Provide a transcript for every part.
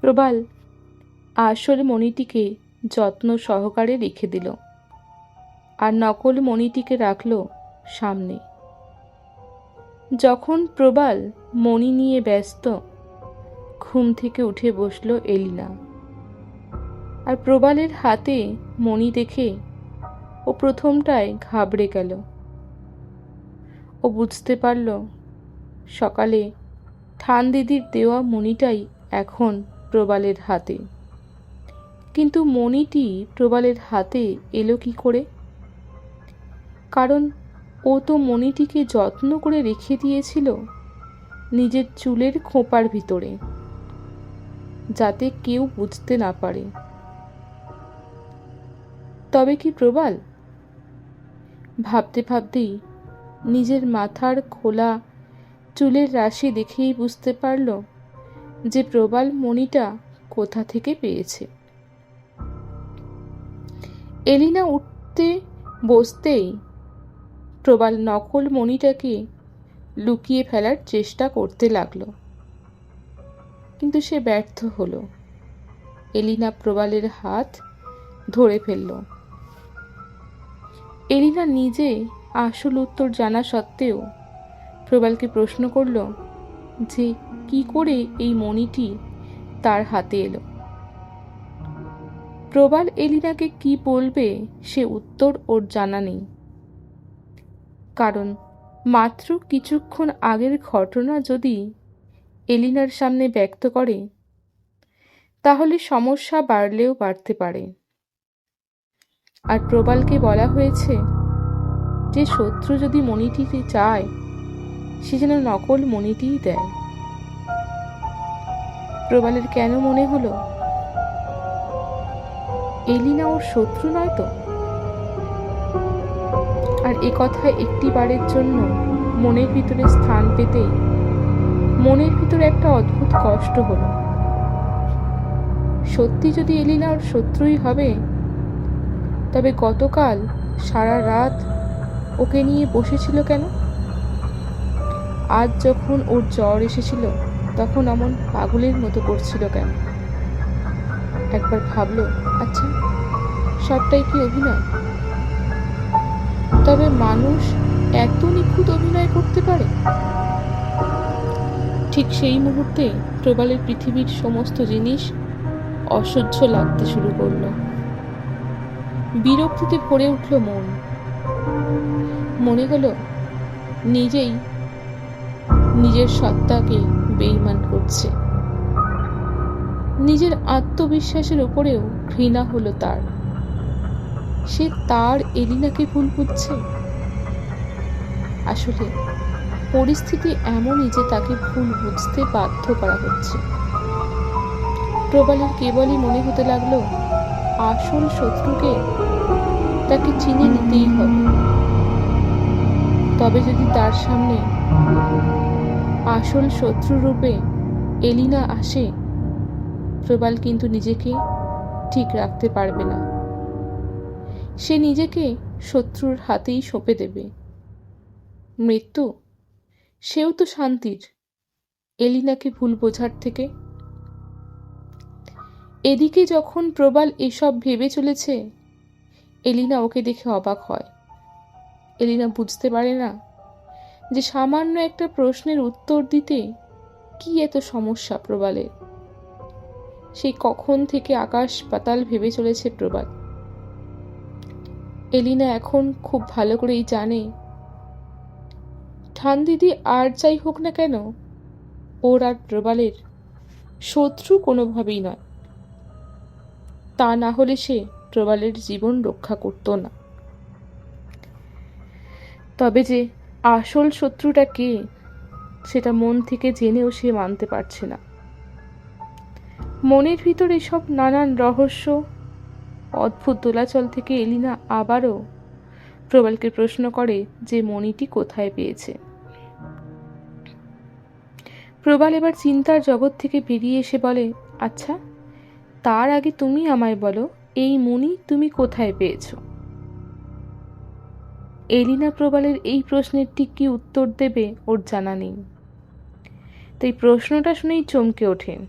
প্রবাল আসল মণিটিকে যত্ন সহকারে রেখে দিল আর নকল মণিটিকে রাখল সামনে। যখন প্রবাল মণি নিয়ে ব্যস্ত, ঘুম থেকে উঠে বসল এলিনা। আর প্রবালের হাতে মণি দেখে ও প্রথমটায় ঘাবড়ে গেল। ও বুঝতে পারল সকালে ঠান দিদির দেওয়া মণিটাই এখন প্রবালের হাতে। কিন্তু মণিটি প্রবালের হাতে এলো কি করে? কারণ ও তো মণিটিকে যত্ন করে রেখে দিয়েছিল নিজের চুলের খোঁপার ভিতরে, যাতে কেউ বুঝতে না পারে। তবে কি প্রবাল? ভাবতে ভাবতেই নিজের মাথার খোলা চুলের রাশি দেখেই বুঝতে পারল যে প্রবাল মণিটা কোথা থেকে পেয়েছে। এলিনা উঠতে বসতেই প্রবাল নকল মণিটাকে লুকিয়ে ফেলার চেষ্টা করতে লাগলো, কিন্তু সে ব্যর্থ হলো। এলিনা প্রবালের হাত ধরে ফেলল। এলিনা নিজে আসল উত্তর জানা সত্ত্বেও প্রবালকে প্রশ্ন করল যে কি করে এই মণিটি তার হাতে এলো। প্রবাল এলিনাকে কি বলবে সে উত্তর ওর জানা নেই, কারণ মাত্র কিছুক্ষণ আগের ঘটনা যদি এলিনার সামনে ব্যক্ত করে তাহলে সমস্যা বাড়লেও বাড়তে পারে। আর প্রবালকে বলা হয়েছে যে শত্রু যদি মণিটিতে চায় সে যেন নকল মণিটিই দেয়। প্রবালের কেন মনে হলো এলিনা ওর শত্রু নয় তো? আর এ কথা একটি বারের জন্য মনের ভিতরে স্থান পেতেই মনের ভিতরে একটা অদ্ভুত কষ্ট হলো। সত্যি যদি এলিনা ওর শত্রুই হবে, তবে গতকাল সারা রাত ওকে নিয়ে বসেছিল কেন? আজ যখন ওর জ্বর এসেছিল তখন এমন পাগলের মতো করছিল কেন? একবার ভাবলো, আচ্ছা সবটাই কি অভিনয়? তবে মানুষ এত নিখুঁত অভিনয় করতে পারে? ঠিক সেই মুহূর্তে প্রবালের পৃথিবীর সমস্ত জিনিস অসহ্য লাগতে শুরু করলো। বিরক্তিতে ভরে উঠল মন। মনে হলো নিজেই নিজের সত্তাকে বেঈমান করছে। নিজের আত্মবিশ্বাসের উপরেও ঘৃণা হলো তার। সে তার এলিনাকে ভুল বুঝছে। আসলে পরিস্থিতি এমনই যে তাকে ভুল বুঝতে বাধ্য করা হচ্ছে। প্রবালের কেবলই মনে হতে লাগলো আসল শত্রুকে তাকে চিনে নিতেই হবে। তবে যদি তার সামনে আসল শত্রু রূপে এলিনা আসে, প্রবাল কিন্তু নিজেকে ঠিক রাখতে পারবে না। সে নিজেকে শত্রুর হাতেই সঁপে দেবে। মৃত্যু সেও তো শান্তির, এলিনাকে ভুল বোঝার থেকে। এদিকে যখন প্রবাল এসব ভেবে চলেছে, এলিনা ওকে দেখে অবাক হয়। এলিনা বুঝতে পারে না যে সামান্য একটা প্রশ্নের উত্তর দিতে কি এত সমস্যা প্রবালের। সেই কখন থেকে আকাশ পাতাল ভেবে চলেছে প্রবাল। এলিনা এখন খুব ভালো করেই জানে ঠান দিদি আর যাই হোক না কেন ওর আর প্রবালের শত্রু কোনোভাবেই নয়। তা না হলে সে প্রবালের জীবন রক্ষা করত না। তবে যে আসল শত্রুটা কে সেটা মন থেকে জেনেও সে মানতে পারছে না। মনের ভিতরে সব নানান রহস্য অদ্ভুত দোলাচল থেকে এলিনা আবারও প্রবালকে প্রশ্ন করে যে মণিটি কোথায় পেয়েছে। প্রবাল এবার চিন্তার জগৎ থেকে বেরিয়ে এসে বলে, আচ্ছা তার আগে তুমি আমায় বলো এই মণি তুমি কোথায় পেয়েছো? এলিনা প্রবালের এই প্রশ্নের ঠিক কি উত্তর দেবে ওর জানা নেই। তাই প্রশ্নটা শুনেই চমকে ওঠেন।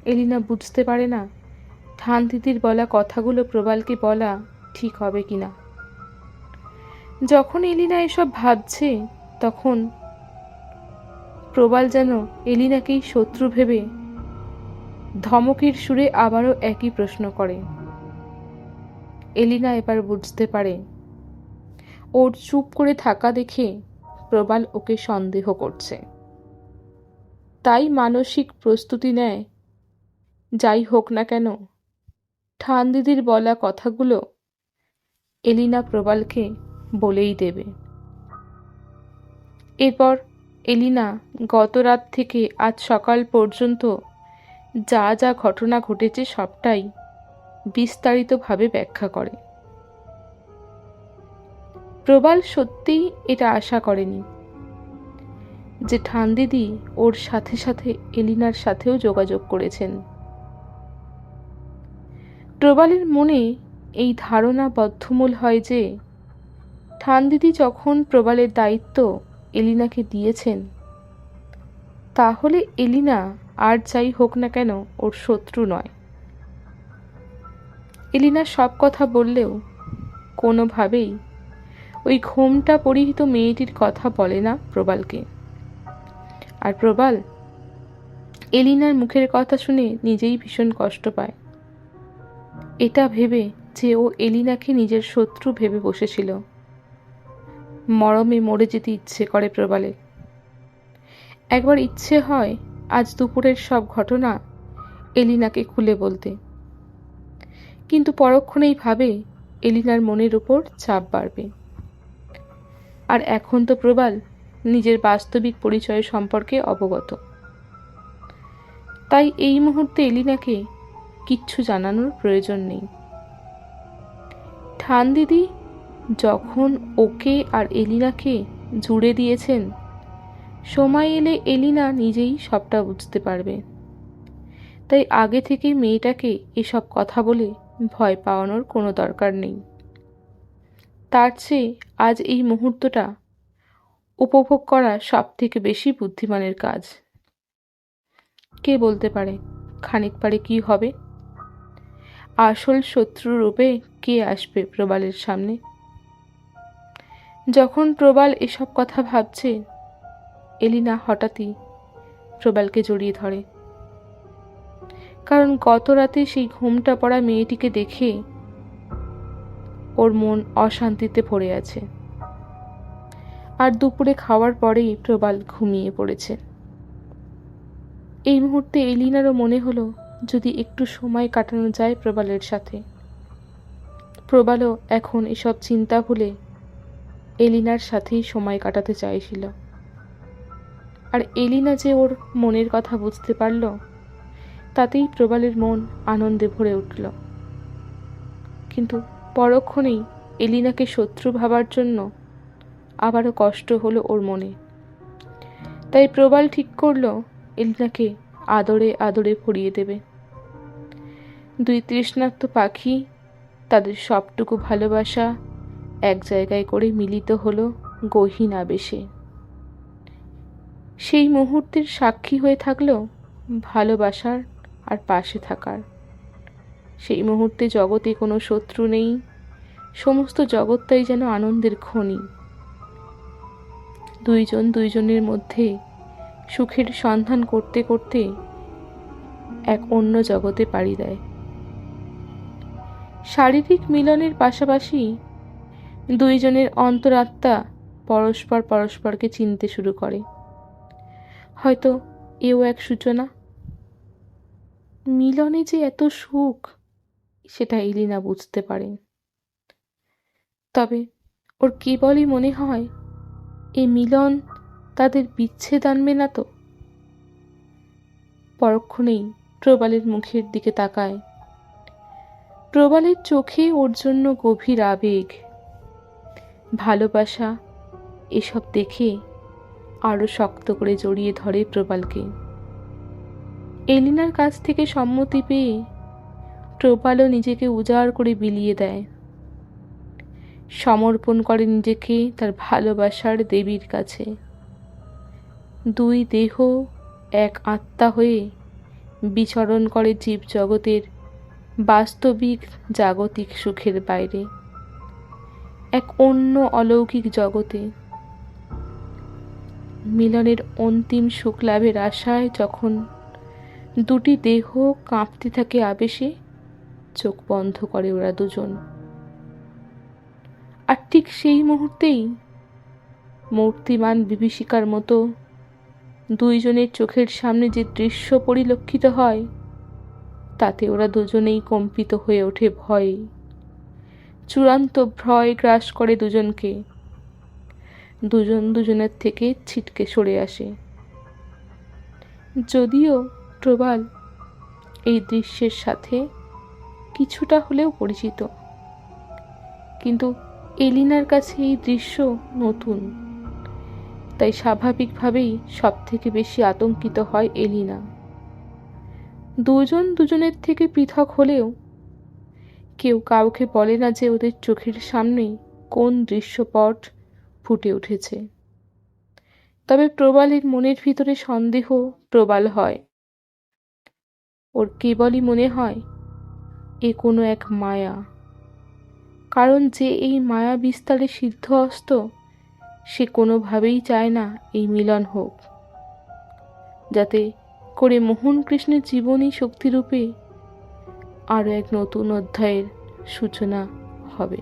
এলিনা বুঝতে পারে না ঠান দিদির বলা কথাগুলো প্রবালকে বলা ঠিক হবে কিনা। যখন এলিনা এসব ভাবছে তখন প্রবাল যেন এলিনাকেই শত্রু ভেবে ধমকের সুরে আবারও একই প্রশ্ন করে। এলিনা এবার বুঝতে পারে ওর চুপ করে থাকা দেখে প্রবাল ওকে সন্দেহ করছে, তাই মানসিক প্রস্তুতি নেয় যাই হোক না কেন ঠান দিদির বলা কথাগুলো এলিনা প্রবালকে বলেই দেবে। এরপর এলিনা গত রাত থেকে আজ সকাল পর্যন্ত যা যা ঘটনা ঘটেছে সবটাই বিস্তারিতভাবে ব্যাখ্যা করে। প্রবাল সত্যিই এটা আশা করেনি যে ঠান দিদি ওর সাথে সাথে এলিনার সাথেও যোগাযোগ করেছেন। প্রবালের মনে এই ধারণা বদ্ধমূল হয় যে ঠান দিদি যখন প্রবালের দায়িত্ব এলিনাকে দিয়েছেন তাহলে এলিনা আর যাই হোক না কেন ওর শত্রু নয়। এলিনা সব কথা বললেও কোনোভাবেই ওই ঘোমটা পরিহিত মেয়েটির কথা বলে না প্রবালকে। আর প্রবাল এলিনার মুখের কথা শুনে নিজেই ভীষণ কষ্ট পায়, এটা ভেবে যে ও এলিনাকে নিজের শত্রু ভেবে বসেছিল। মরমে মরে যেতে ইচ্ছে করে প্রবালের। একবার ইচ্ছে হয় আজ দুপুরের সব ঘটনা এলিনাকে খুলে বলতে, কিন্তু পরক্ষণেই ভাবে এলিনার মনের উপর চাপ বাড়বে। আর এখন তো প্রবাল নিজের বাস্তবিক পরিচয় সম্পর্কে অবগত, তাই এই মুহূর্তে এলিনাকে কিচ্ছু জানানোর প্রয়োজন নেই। ঠান দিদি যখন ওকে আর এলিনাকে জুড়ে দিয়েছেন, সময় এলে এলিনা নিজেই সবটা বুঝতে পারবে। তাই আগে থেকে মেয়েটাকে এসব কথা বলে ভয় পাওয়ানোর কোনো দরকার নেই। তার চেয়ে আজ এই মুহূর্তটা উপভোগ করা সব থেকে বেশি বুদ্ধিমানের কাজ। কে বলতে পারে খানিক পরে কি হবে? আসল শত্রু রূপে কে আসবে প্রবালের সামনে? যখন প্রবাল এসব কথা ভাবছে, এলিনা হঠাৎই প্রবালকে জড়িয়ে ধরে। কারণ গত রাতে সেই ঘুমটা পড়া মেয়েটিকে দেখে ওর মন অশান্তিতে ভরে আছে। আর দুপুরে খাওয়ার পরেই প্রবাল ঘুমিয়ে পড়েছে। এই মুহূর্তে এলিনারও মনে হলো যদি একটু সময় কাটানো যায় প্রবালের সাথে। প্রবালও এখন এসব চিন্তা ভুলে এলিনার সাথেই সময় কাটাতে চাইছিল। আর এলিনা যে ওর মনের কথা বুঝতে পারল, তাতেই প্রবালের মন আনন্দে ভরে উঠল। কিন্তু পরক্ষণেই এলিনাকে শত্রু ভাবার জন্য আবারও কষ্ট হলো ওর মনে। তাই প্রবাল ঠিক করলো এলিনাকে আদরে আদরে ভরিয়ে দেবে। দুই তৃষ্ণার্ত পাখি তাদের সবটুকু ভালোবাসা এক জায়গায় করে মিলিত হলো গহীন আবেশে। সেই মুহূর্তের সাক্ষী হয়ে থাকলো ভালোবাসার আর পাশে থাকার। সেই মুহূর্তে জগতে কোনো শত্রু নেই, সমস্ত জগৎটাই যেন আনন্দের খনি। দুইজন দুইজনের মধ্যে সুখের সন্ধান করতে করতে এক অন্য জগতে পাড়ি দেয়। শারীরিক মিলনের পাশাপাশি দুইজনের অন্তরাত্মা পরস্পর পরস্পরকে চিনতে শুরু করে। হয়তো এও এক সূচনা। মিলনে যে এত সুখ সেটা এলিনা বুঝতে পারে। তবে ওর কেবলই মনে হয় এই মিলন তাদের বিচ্ছেদ আনবে না তো। পরক্ষণেই প্রবালের মুখের দিকে তাকায়। প্রবালের চোখে ওর জন্য গভীর আবেগ, ভালোবাসা এসব দেখে আরো শক্ত করে জড়িয়ে ধরে প্রবালকে। এলিনার কাছ থেকে সম্মতি পেয়ে প্রবালও নিজেকে উজাড় করে বিলিয়ে দেয়, সমর্পণ করে নিজেকে তার ভালোবাসার দেবীর কাছে। দুই দেহ এক আত্মা হয়ে বিচরণ করে জীবজগতের বাস্তবিক জাগতিক সুখের বাইরে, এক অন্য অলৌকিক জগতে। মিলনের অন্তিম সুখ লাভের আশায় যখন দুটি দেহ কাঁপতে থাকে আবেশে, চোখ বন্ধ করে ওরা দুজন। আর ঠিক সেই মুহূর্তেই মূর্তিমান বিভীষিকার মতো দুইজনের চোখের সামনে যে দৃশ্য পরিলক্ষিত হয়, তাতে ওরা দুজনেই কম্পিত হয়ে ওঠে ভয়ে। চূড়ান্ত ভয় গ্রাস করে দুজনকে। দুজন দুজনের থেকে ছিটকে সরে আসে। যদিও প্রবাল এই দৃশ্যের সাথে কিছুটা হলেও পরিচিত, কিন্তু এলিনার কাছে এই দৃশ্য নতুন। তাই স্বাভাবিকভাবেই সব থেকে বেশি আতঙ্কিত হয় এলিনা। দুজন দুজনের থেকে পৃথক হলেও কেউ কাউকে বলে না যে ওদের চোখের সামনে কোন দৃশ্যপট ফুটে উঠেছে। তবে প্রবালের মনের ভিতরে সন্দেহ প্রবাল হয়। ওর কেবলই মনে হয় এ কোনো এক মায়া। কারণ যে এই মায়া বিস্তারে সিদ্ধহস্ত, সে কোনোভাবেই চায় না এই মিলন হোক, যাতে করে মোহন কৃষ্ণের জীবনী শক্তিরূপে আরও এক নতুন অধ্যায়ের সূচনা হবে।